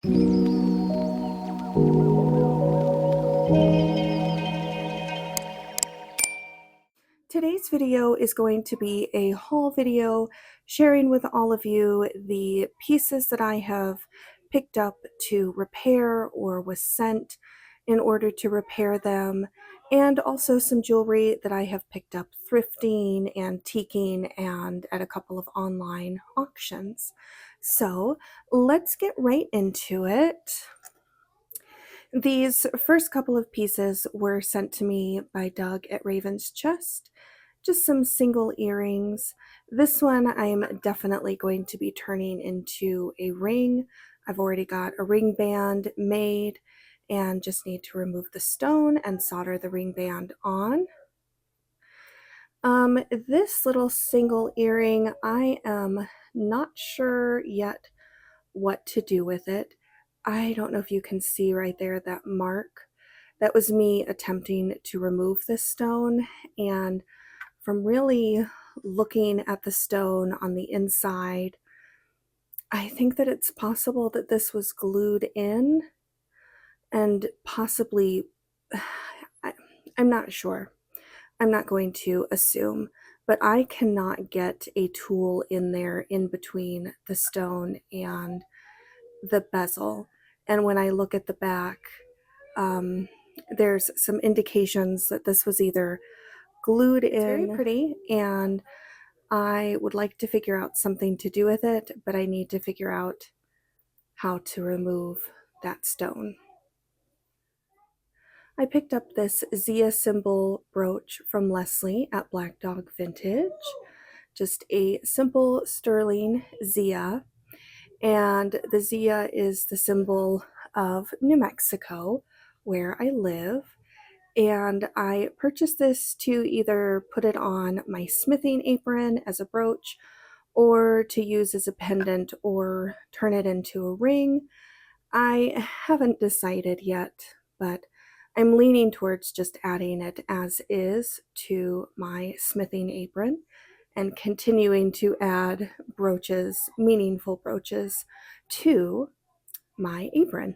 Today's video is going to be a haul video sharing with all of you the pieces that I have picked up to repair or was sent in order to repair them, and also some jewelry that I have picked up thrifting, antiquing, and at a couple of online auctions. So let's get right into it. These first couple of pieces were sent to me by Doug at Raven's Chest. Just some single earrings. This one I'm definitely going to be turning into a ring. I've already got a ring band made and just need to remove the stone and solder the ring band on. This little single earring, I am not sure yet what to do with it. I don't know if you can see right there that mark. That was me attempting to remove this stone, and from really looking at the stone on the inside, I think that it's possible that this was glued in and possibly, I'm not sure. I'm not going to assume, but I cannot get a tool in there in between the stone and the bezel. And when I look at the back, there's some indications that this was either glued in. It's very pretty, and I would like to figure out something to do with it, but I need to figure out how to remove that stone. I picked up this Zia symbol brooch from Leslie at Black Dog Vintage. Just a simple sterling Zia. And the Zia is the symbol of New Mexico, where I live. And I purchased this to either put it on my smithing apron as a brooch, or to use as a pendant, or turn it into a ring. I haven't decided yet, but I'm leaning towards just adding it as is to my smithing apron and continuing to add brooches, meaningful brooches, to my apron.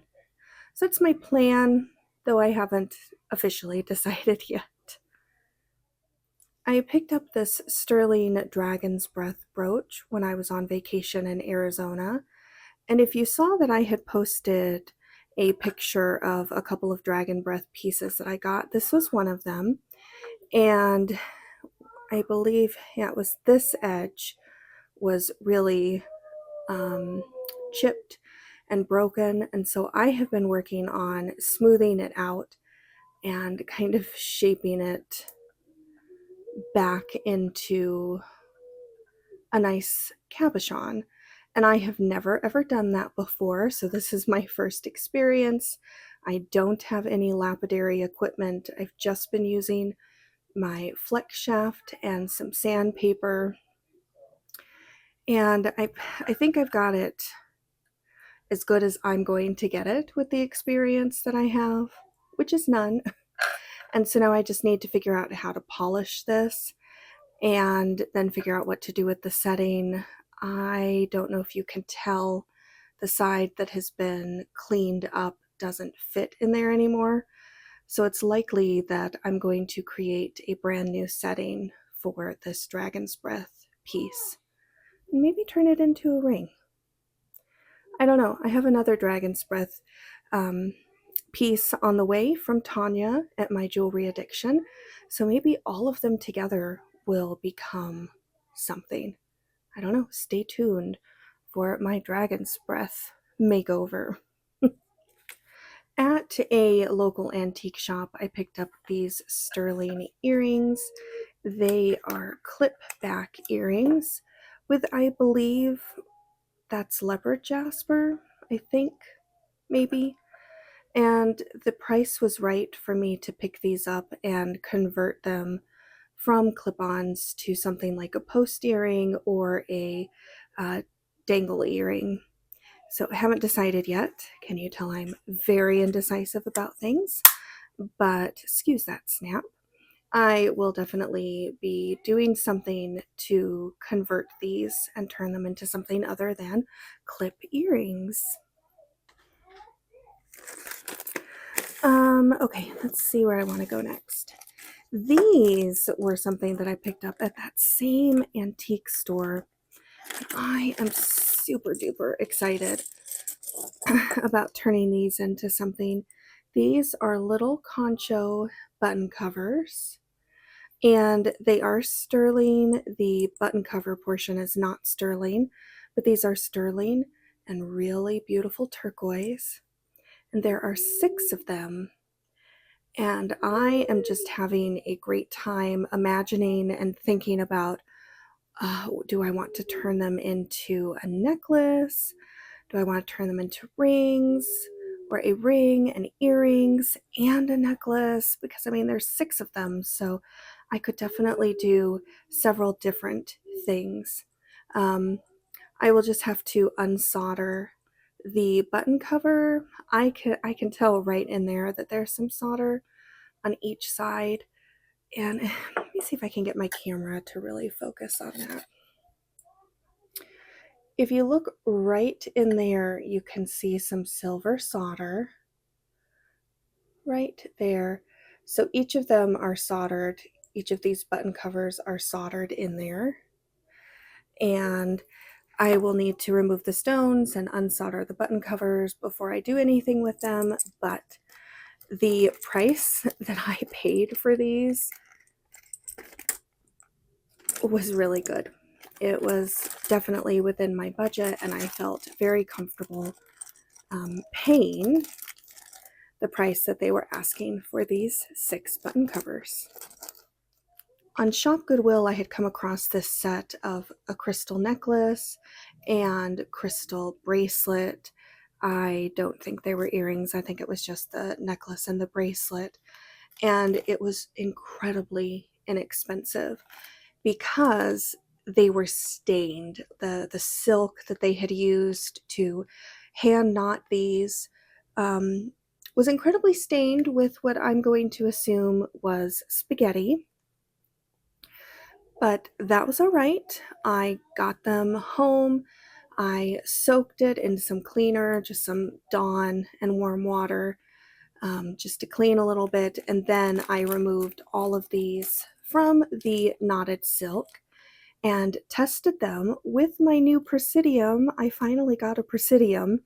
So that's my plan, though I haven't officially decided yet. I picked up this sterling dragon's breath brooch when I was on vacation in Arizona. And if you saw that I had posted a picture of a couple of dragon breath pieces that I got, this was one of them. And I believe, yeah, it was this edge was really chipped and broken. And so I have been working on smoothing it out and kind of shaping it back into a nice cabochon. And I have never ever done that before, so this is my first experience. I don't have any lapidary equipment. I've just been using my flex shaft and some sandpaper. And I think I've got it as good as I'm going to get it with the experience that I have, which is none. And so now I just need to figure out how to polish this and then figure out what to do with the setting. I don't know if you can tell, the side that has been cleaned up doesn't fit in there anymore. So it's likely that I'm going to create a brand new setting for this dragon's breath piece. And maybe turn it into a ring. I don't know. I have another dragon's breath piece on the way from Tanya at My Jewelry Addiction. So maybe all of them together will become something. I don't know. Stay tuned for my dragon's breath makeover. At a local antique shop, I picked up these sterling earrings. They are clip back earrings with, I believe, that's leopard jasper, I think, maybe. And the price was right for me to pick these up and convert them from clip-ons to something like a post earring or a dangle earring. So I haven't decided yet. Can you tell I'm very indecisive about things? But excuse that snap. I will definitely be doing something to convert these and turn them into something other than clip earrings. Okay, let's see where I want to go next. These were something that I picked up at that same antique store. I am super duper excited about turning these into something. These are little concho button covers, and they are sterling. The button cover portion is not sterling, but these are sterling and really beautiful turquoise. And there are 6 of them. And I am just having a great time imagining and thinking about, do I want to turn them into a necklace? Do I want to turn them into rings, or a ring and earrings and a necklace? Because I mean, there's 6 of them, so I could definitely do several different things. I will just have to unsolder the button cover. I can tell right in there that there's some solder on each side. And let me see if I can get my camera to really focus on that. If you look right in there, you can see some silver solder right there. So each of them are soldered. Each of these button covers are soldered in there. And I will need to remove the stones and unsolder the button covers before I do anything with them. But the price that I paid for these was really good. It was definitely within my budget, and I felt very comfortable paying the price that they were asking for these 6 button covers. On Shop Goodwill, I had come across this set of a crystal necklace and crystal bracelet. I don't think they were earrings. I think it was just the necklace and the bracelet. And it was incredibly inexpensive because they were stained. The silk that they had used to hand knot these was incredibly stained with what I'm going to assume was spaghetti. But that was all right. I got them home. I soaked it in some cleaner, just some Dawn and warm water, just to clean a little bit. And then I removed all of these from the knotted silk and tested them with my new Presidium. I finally got a Presidium,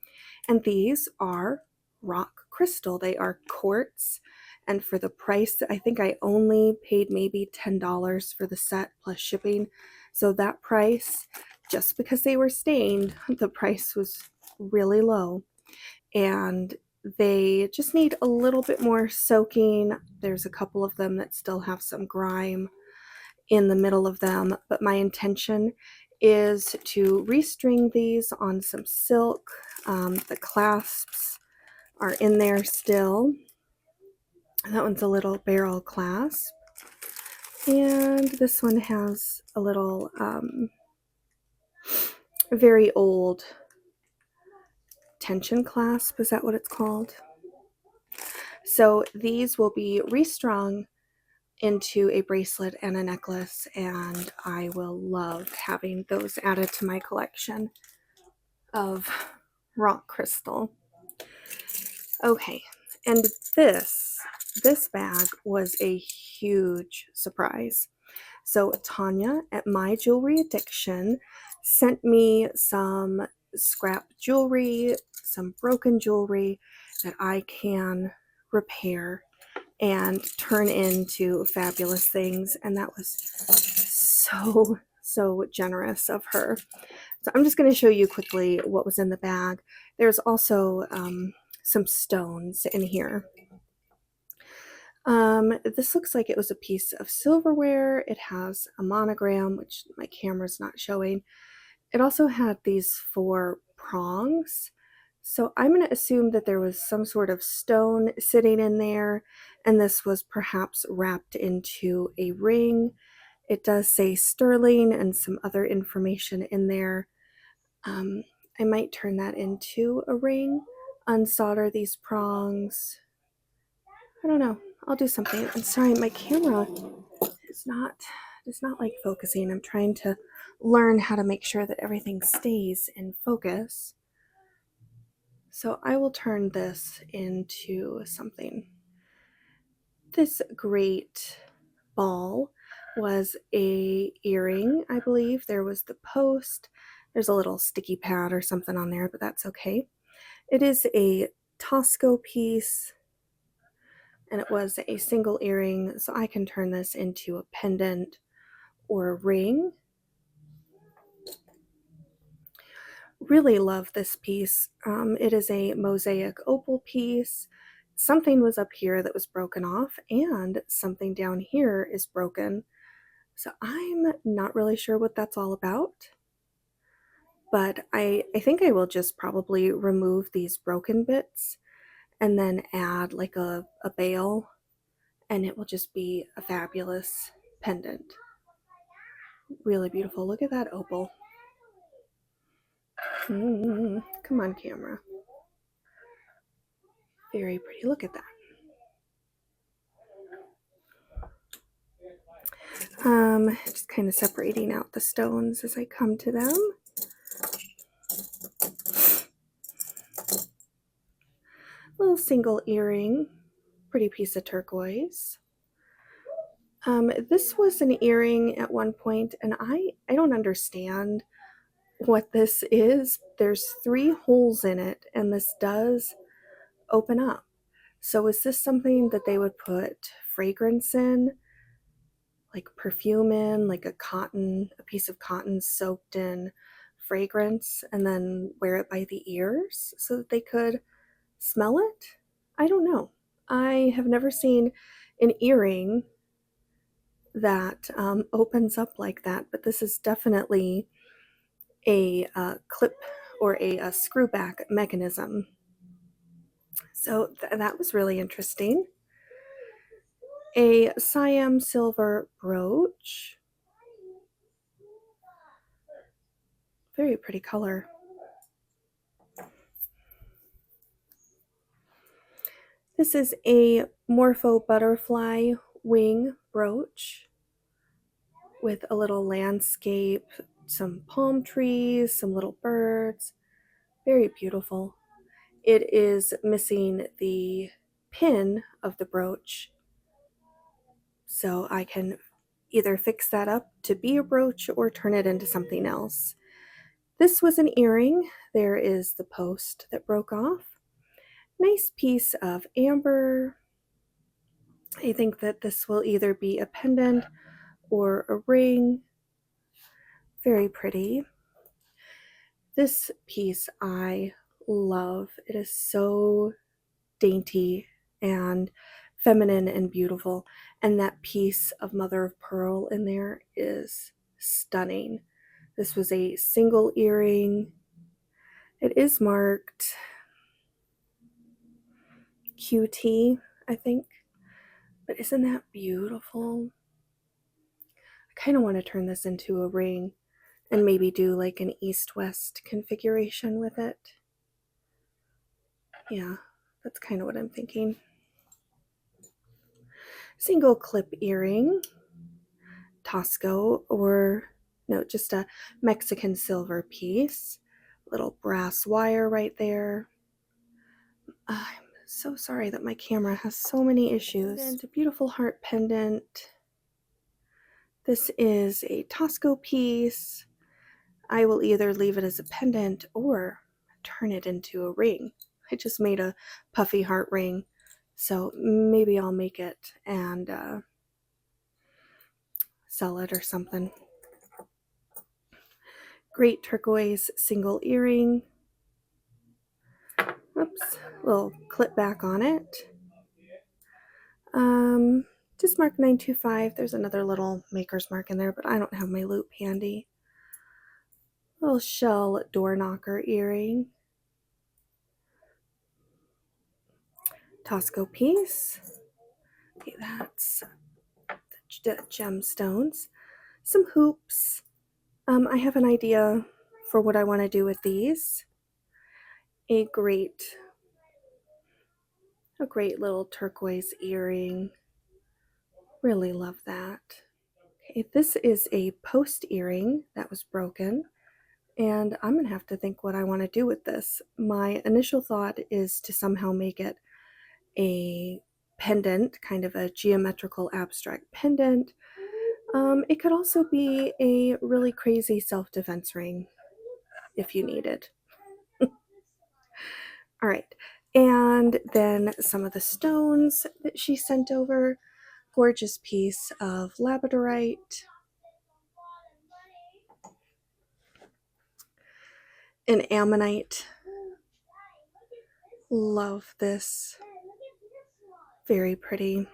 and these are rock crystal. They are quartz, and for the price, I think I only paid maybe $10 for the set plus shipping. So that price, just because they were stained, the price was really low. And they just need a little bit more soaking. There's a couple of them that still have some grime in the middle of them, but my intention is to restring these on some silk. The clasps are in there still. That one's a little barrel clasp, and this one has a little very old tension clasp. Is that what it's called? So these will be restrung into a bracelet and a necklace, and I will love having those added to my collection of rock crystal. Okay, and this bag was a huge surprise. So Tanya at My Jewelry Addiction sent me some scrap jewelry, some broken jewelry that I can repair and turn into fabulous things, and that was so generous of her. So I'm just going to show you quickly what was in the bag. There's also some stones in here. This looks like it was a piece of silverware. It has a monogram, which my camera's not showing. It also had these 4 prongs. So I'm going to assume that there was some sort of stone sitting in there, and this was perhaps wrapped into a ring. It does say sterling and some other information in there. I might turn that into a ring, unsolder these prongs. I don't know. I'll do something. I'm sorry, my camera is not like focusing. I'm trying to learn how to make sure that everything stays in focus. So I will turn this into something. This great ball was a earring, I believe. There was the post. There's a little sticky pad or something on there, but that's okay. It is a Tosco piece, and it was a single earring, so I can turn this into a pendant or a ring. Really love this piece. It is a mosaic opal piece. Something was up here that was broken off, and something down here is broken. So I'm not really sure what that's all about, but I think I will just probably remove these broken bits and then add like a bail, and it will just be a fabulous pendant. Really beautiful. Look at that opal. Come on, camera. Very pretty. Look at that. Just kind of separating out the stones as I come to them. Little single earring, pretty piece of turquoise. This was an earring at one point, and I don't understand what this is. There's 3 holes in it, and this does open up. So is this something that they would put fragrance in, like perfume in, like a piece of cotton soaked in fragrance, and then wear it by the ears so that they could smell it? I don't know. I have never seen an earring that opens up like that, but this is definitely a clip or a screw back mechanism. So that was really interesting. A Siam silver brooch. Very pretty color. This is a Morpho butterfly wing brooch with a little landscape, some palm trees, some little birds. Very beautiful. It is missing the pin of the brooch, so I can either fix that up to be a brooch or turn it into something else. This was an earring. There is the post that broke off. Nice piece of amber. I think that this will either be a pendant or a ring. Very pretty. This piece I love. It is so dainty and feminine and beautiful, and that piece of mother of pearl in there is stunning. This was a single earring. It is marked QT, I think, but isn't that beautiful? I kind of want to turn this into a ring and maybe do like an east-west configuration with it. Yeah, that's kind of what I'm thinking. Single clip earring, Tosco, or no, just a Mexican silver piece. Little brass wire right there. I'm so sorry that my camera has so many issues. And a beautiful heart pendant. This is a Tosco piece. I will either leave it as a pendant or turn it into a ring. I just made a puffy heart ring, so maybe I'll make it and sell it or something. Great turquoise single earring. Oops, little clip back on it. Just mark 925. There's another little maker's mark in there, but I don't have my loop handy. Little shell door knocker earring. Tosco piece. Okay, that's the gemstones. Some hoops. I have an idea for what I want to do with these. A great little turquoise earring. Really love that. Okay, this is a post earring that was broken, and I'm gonna have to think what I want to do with this. My initial thought is to somehow make it a pendant, kind of a geometrical abstract pendant. It could also be a really crazy self-defense ring if you need it. All right. And then some of the stones that she sent over. Gorgeous piece of labradorite. An ammonite. Love this. Very pretty.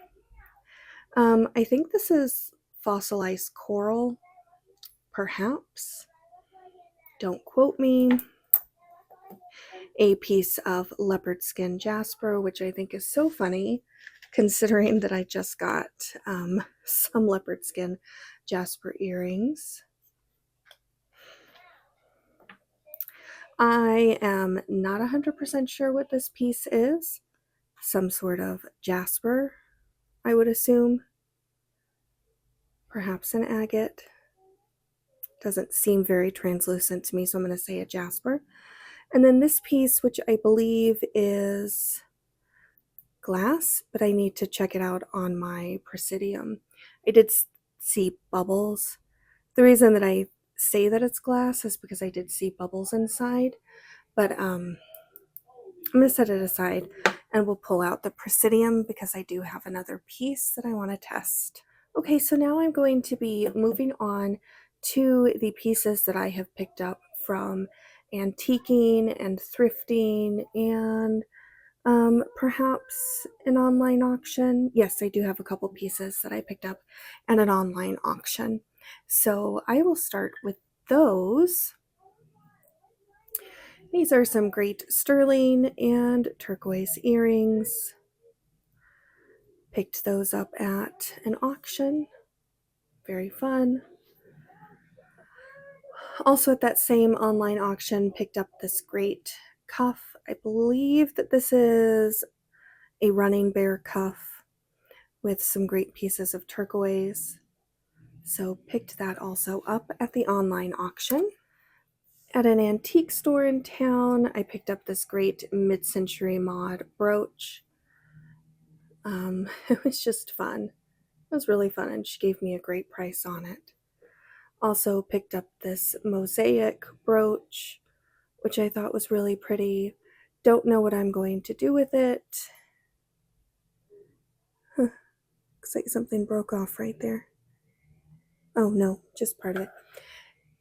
I think this is fossilized coral, perhaps. Don't quote me. A piece of leopard skin jasper, which I think is so funny considering that I just got some leopard skin jasper earrings. I am not 100% sure what this piece is. Some sort of jasper, I would assume. Perhaps an agate. Doesn't seem very translucent to me, so I'm going to say a jasper. And then this piece, which I believe is glass, but I need to check it out on my Presidium. I did see bubbles. The reason that I say that it's glass is because I did see bubbles inside, but I'm going to set it aside and we'll pull out the Presidium because I do have another piece that I want to test. Okay, so now I'm going to be moving on to the pieces that I have picked up from antiquing and thrifting and perhaps an online auction. Yes, I do have a couple pieces that I picked up at an online auction. So I will start with those. These are some great sterling and turquoise earrings. Picked those up at an auction. Very fun. Also at that same online auction, picked up this great cuff. I believe that this is a running bear cuff with some great pieces of turquoise. So picked that also up at the online auction. At an antique store in town, I picked up this great mid-century mod brooch. It was just fun. It was really fun, and she gave me a great price on it. Also picked up this mosaic brooch, which I thought was really pretty. Don't know what I'm going to do with it. Looks like something broke off right there. Oh no, just part of it.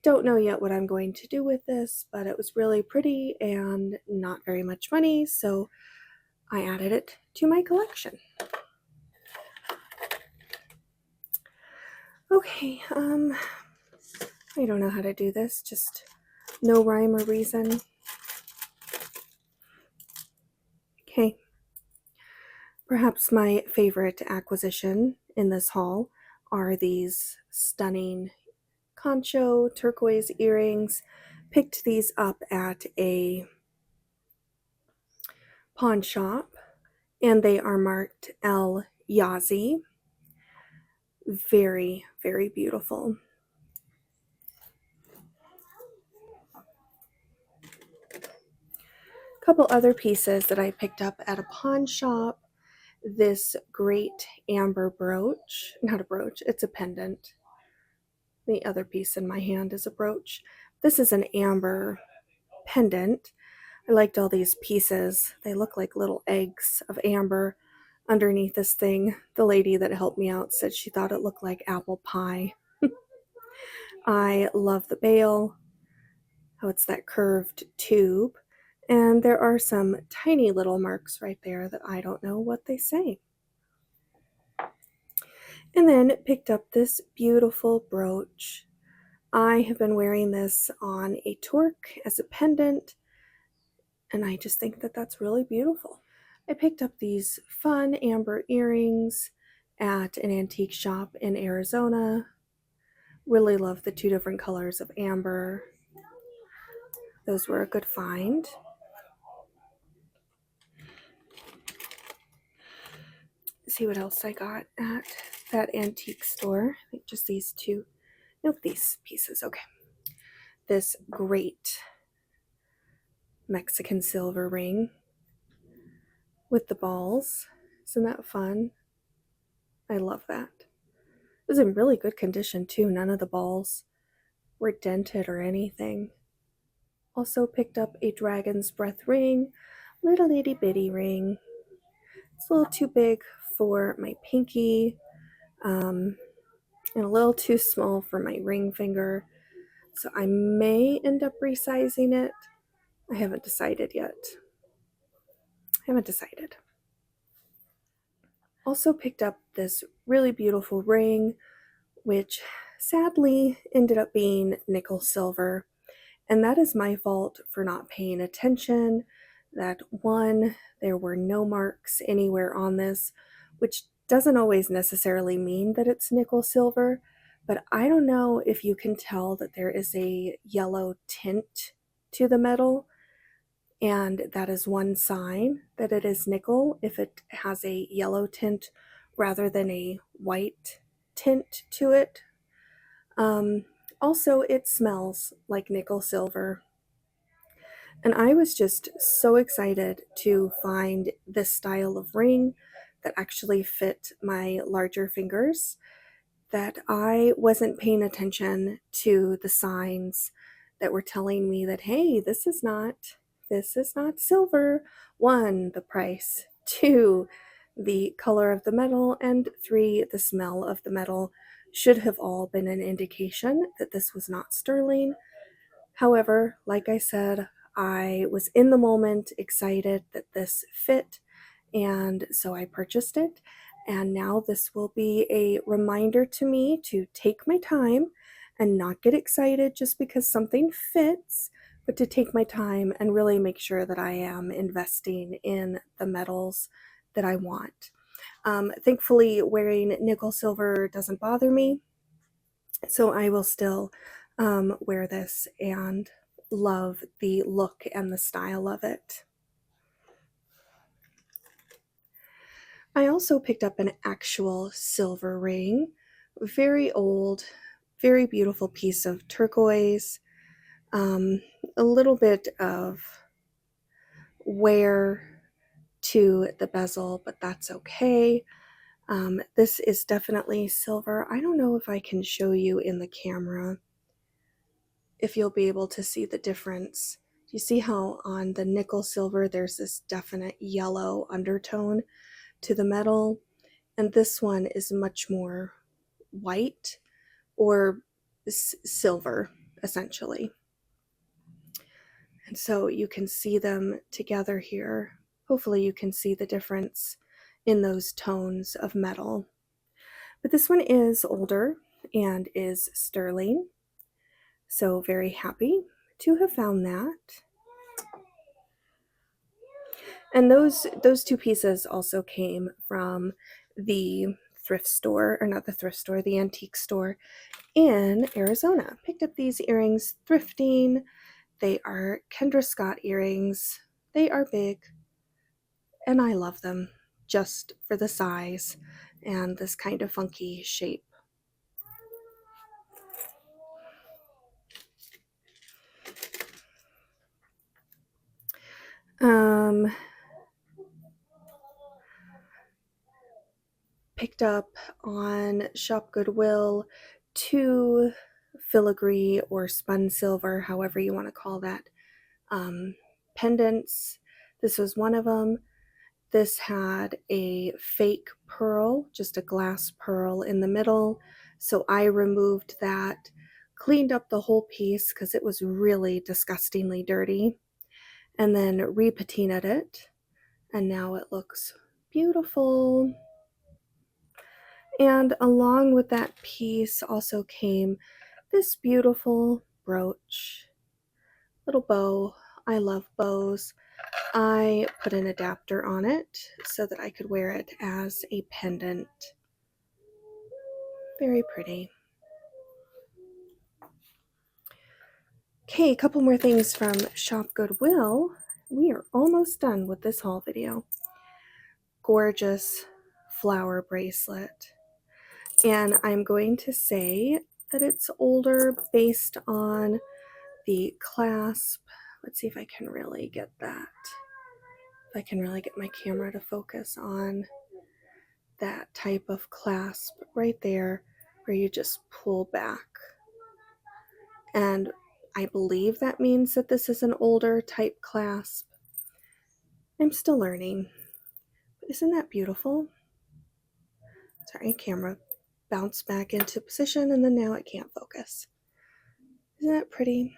Don't know yet what I'm going to do with this, but it was really pretty and not very much money, so I added it to my collection. Okay, I don't know how to do this, just no rhyme or reason. Okay. Perhaps my favorite acquisition in this haul are these stunning concho turquoise earrings. Picked these up at a pawn shop and they are marked El Yazi. Very, very beautiful. A couple other pieces that I picked up at a pawn shop. This great amber brooch, not a brooch, it's a pendant. The other piece in my hand is a brooch. This is an amber pendant. I liked all these pieces. They look like little eggs of amber underneath this thing. The lady that helped me out said she thought it looked like apple pie. I love the bail, how it's that curved tube. And there are some tiny little marks right there that I don't know what they say. And then picked up this beautiful brooch. I have been wearing this on a torque as a pendant, and I just think that that's really beautiful. I picked up these fun amber earrings at an antique shop in Arizona. Really love the two different colors of amber. Those were a good find. Let's see what else I got at that antique store. I think just these two. Nope, these pieces. Okay. This great Mexican silver ring with the balls. Isn't that fun? I love that. It was in really good condition too. None of the balls were dented or anything. Also picked up a dragon's breath ring, little itty bitty ring. It's a little too big for my pinky, and a little too small for my ring finger. So I may end up resizing it. I haven't decided yet. Also picked up this really beautiful ring, which sadly ended up being nickel silver. And that is my fault for not paying attention. That one, there were no marks anywhere on this, which doesn't always necessarily mean that it's nickel silver, but I don't know if you can tell that there is a yellow tint to the metal, and that is one sign that it is nickel if it has a yellow tint rather than a white tint to it. Also, it smells like nickel silver. And I was just so excited to find this style of ring that actually fit my larger fingers that I wasn't paying attention to the signs that were telling me that, hey, this is not silver. One, the price. Two, the color of the metal. And three, the smell of the metal should have all been an indication that this was not sterling. However, like I said, I was in the moment excited that this fit, and so I purchased it. And now this will be a reminder to me to take my time and not get excited just because something fits, but to take my time and really make sure that I am investing in the metals that I want. Thankfully, wearing nickel silver doesn't bother me, so I will still wear this and love the look and the style of it. I also picked up an actual silver ring, very old, very beautiful piece of turquoise, a little bit of wear to the bezel, but that's okay. This is definitely silver. I don't know if I can show you in the camera if you'll be able to see the difference. You see how on the nickel silver there's this definite yellow undertone to the metal, and this one is much more white or silver essentially. And so you can see them together here. Hopefully you can see the difference in those tones of metal. But this one is older and is sterling. So very happy to have found that. And those two pieces also came from the thrift store, or not the thrift store, the antique store in Arizona. Picked up these earrings thrifting. They are Kendra Scott earrings. They are big, and I love them just for the size and this kind of funky shape. Picked up on Shop Goodwill 2 filigree or spun silver, however you want to call that, pendants. This was one of them. This had a fake pearl, just a glass pearl in the middle. So I removed that, cleaned up the whole piece because it was really disgustingly dirty, and then repatinaed it. And now it looks beautiful. And along with that piece also came this beautiful brooch, little bow. I love bows. I put an adapter on it so that I could wear it as a pendant. Very pretty. Okay, a couple more things from Shop Goodwill. We are almost done with this haul video. Gorgeous flower bracelet. And I'm going to say that it's older based on the clasp. Let's see if I can really get that. If I can really get my camera to focus on that type of clasp right there where you just pull back. And I believe that means that this is an older type clasp. I'm still learning. But isn't that beautiful? Sorry, camera bounced back into position and then now it can't focus. Isn't that pretty?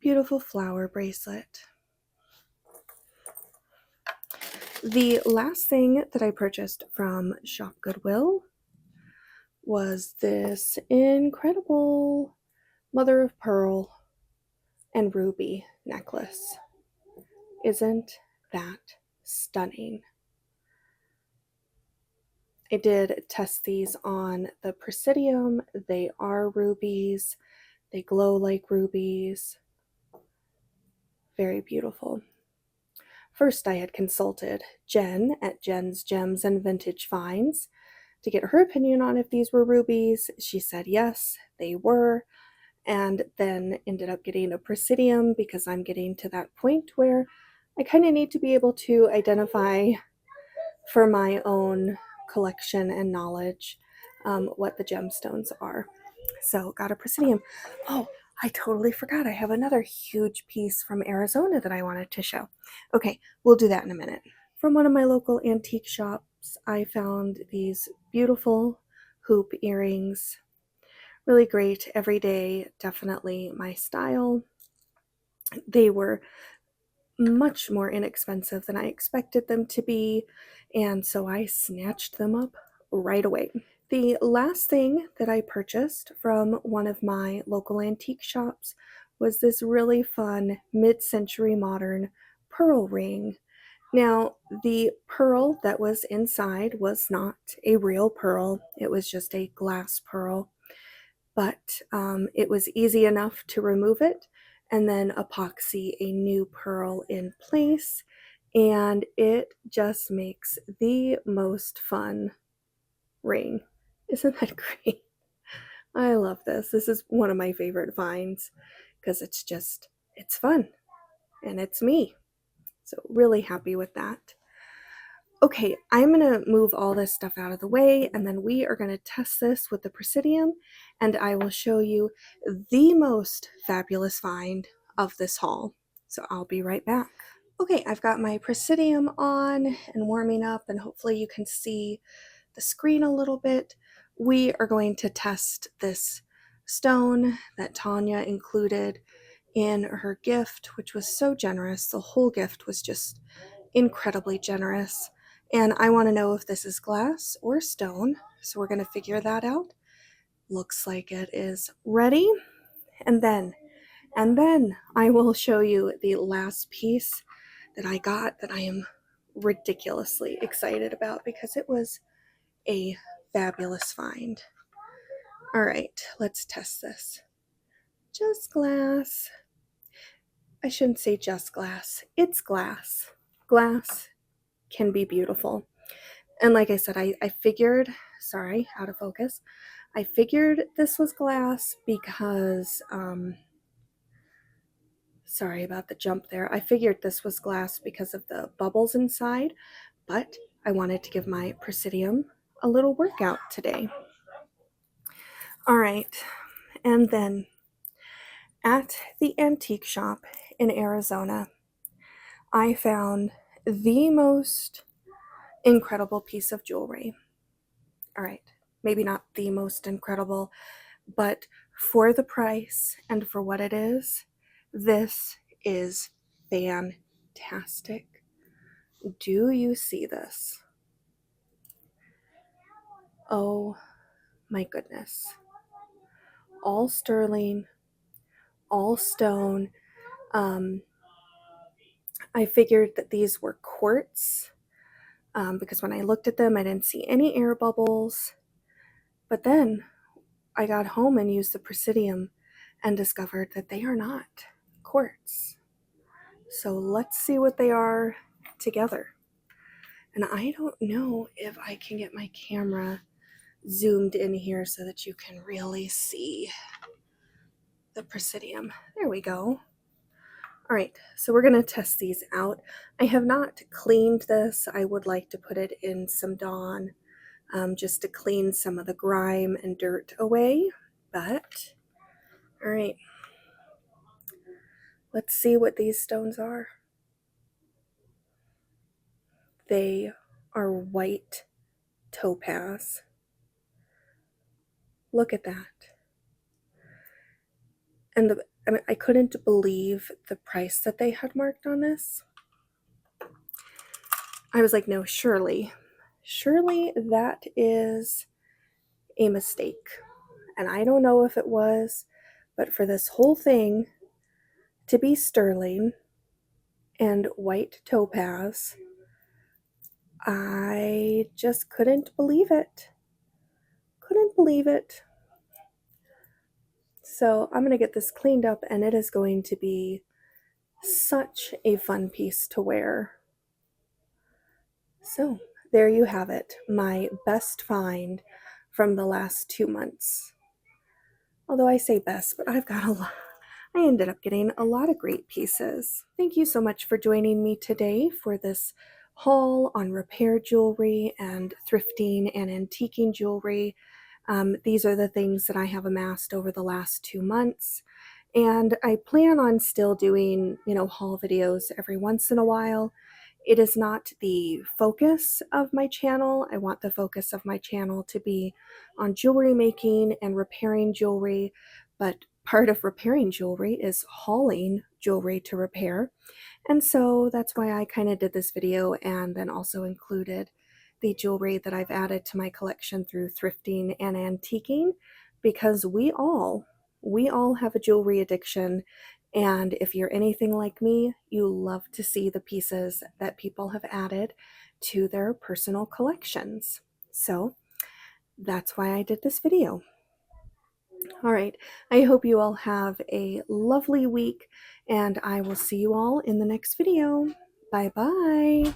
Beautiful flower bracelet. The last thing that I purchased from Shop Goodwill was this incredible mother of pearl and ruby necklace. Isn't that stunning? I did test these on the Presidium. They are rubies. They glow like rubies. Very beautiful. First, I had consulted Jen at Jen's Gems and Vintage Finds to get her opinion on if these were rubies. She said yes, they were, and then ended up getting a Presidium because I'm getting to that point where I kind of need to be able to identify for my own collection and knowledge what the gemstones are. So got a Presidium. Oh, I totally forgot. I have another huge piece from Arizona that I wanted to show. Okay, we'll do that in a minute. From one of my local antique shops, I found these beautiful hoop earrings. Really great, everyday, definitely my style. They were much more inexpensive than I expected them to be, and so I snatched them up right away. The last thing that I purchased from one of my local antique shops was this really fun mid-century modern pearl ring. Now, the pearl that was inside was not a real pearl, it was just a glass pearl, but it was easy enough to remove it and then epoxy a new pearl in place, and it just makes the most fun ring. Isn't that great? I love this. This is one of my favorite finds because it's fun and it's me. So really happy with that. Okay, I'm gonna move all this stuff out of the way and then we are gonna test this with the Presidium and I will show you the most fabulous find of this haul. So I'll be right back. Okay, I've got my Presidium on and warming up and hopefully you can see the screen a little bit. We are going to test this stone that Tanya included in her gift, which was so generous. The whole gift was just incredibly generous. And I want to know if this is glass or stone. So we're going to figure that out. Looks like it is ready. And then I will show you the last piece that I got that I am ridiculously excited about because it was a fabulous find. All right, let's test this. Just glass. I shouldn't say just glass. It's glass. Glass can be beautiful. And like I said, I figured, sorry, out of focus. I figured this was glass because, sorry about the jump there. I figured this was glass because of the bubbles inside, but I wanted to give my Presidium a little workout today. All right, and then at the antique shop in Arizona, I found the most incredible piece of jewelry. All right, maybe not the most incredible, but for the price and for what it is, this is fantastic. Do you see this? Oh my goodness. All sterling, all stone. I figured that these were quartz because when I looked at them, I didn't see any air bubbles. But then I got home and used the Presidium and discovered that they are not quartz. So let's see what they are together. And I don't know if I can get my camera zoomed in here so that you can really see the Presidium. There we go. All right, so we're gonna test these out. I have not cleaned this. I would like to put it in some Dawn just to clean some of the grime and dirt away. But, all right, let's see what these stones are. They are white topaz. Look at that. And I couldn't believe the price that they had marked on this. I was like, no, surely that is a mistake. And I don't know if it was, but for this whole thing to be sterling and white topaz, I just couldn't believe it. Couldn't believe it. So I'm going to get this cleaned up, and it is going to be such a fun piece to wear. So there you have it, my best find from the last 2 months. Although I say best, but I've got a lot. I ended up getting a lot of great pieces. Thank you so much for joining me today for this haul on repair jewelry and thrifting and antiquing jewelry. These are the things that I have amassed over the last 2 months. And I plan on still doing, haul videos every once in a while. It is not the focus of my channel. I want the focus of my channel to be on jewelry making and repairing jewelry, but part of repairing jewelry is hauling jewelry to repair. And so that's why I kind of did this video and then also included the jewelry that I've added to my collection through thrifting and antiquing, because we all have a jewelry addiction. And if you're anything like me, you love to see the pieces that people have added to their personal collections. So that's why I did this video. All right, I hope you all have a lovely week, and I will see you all in the next video. Bye-bye.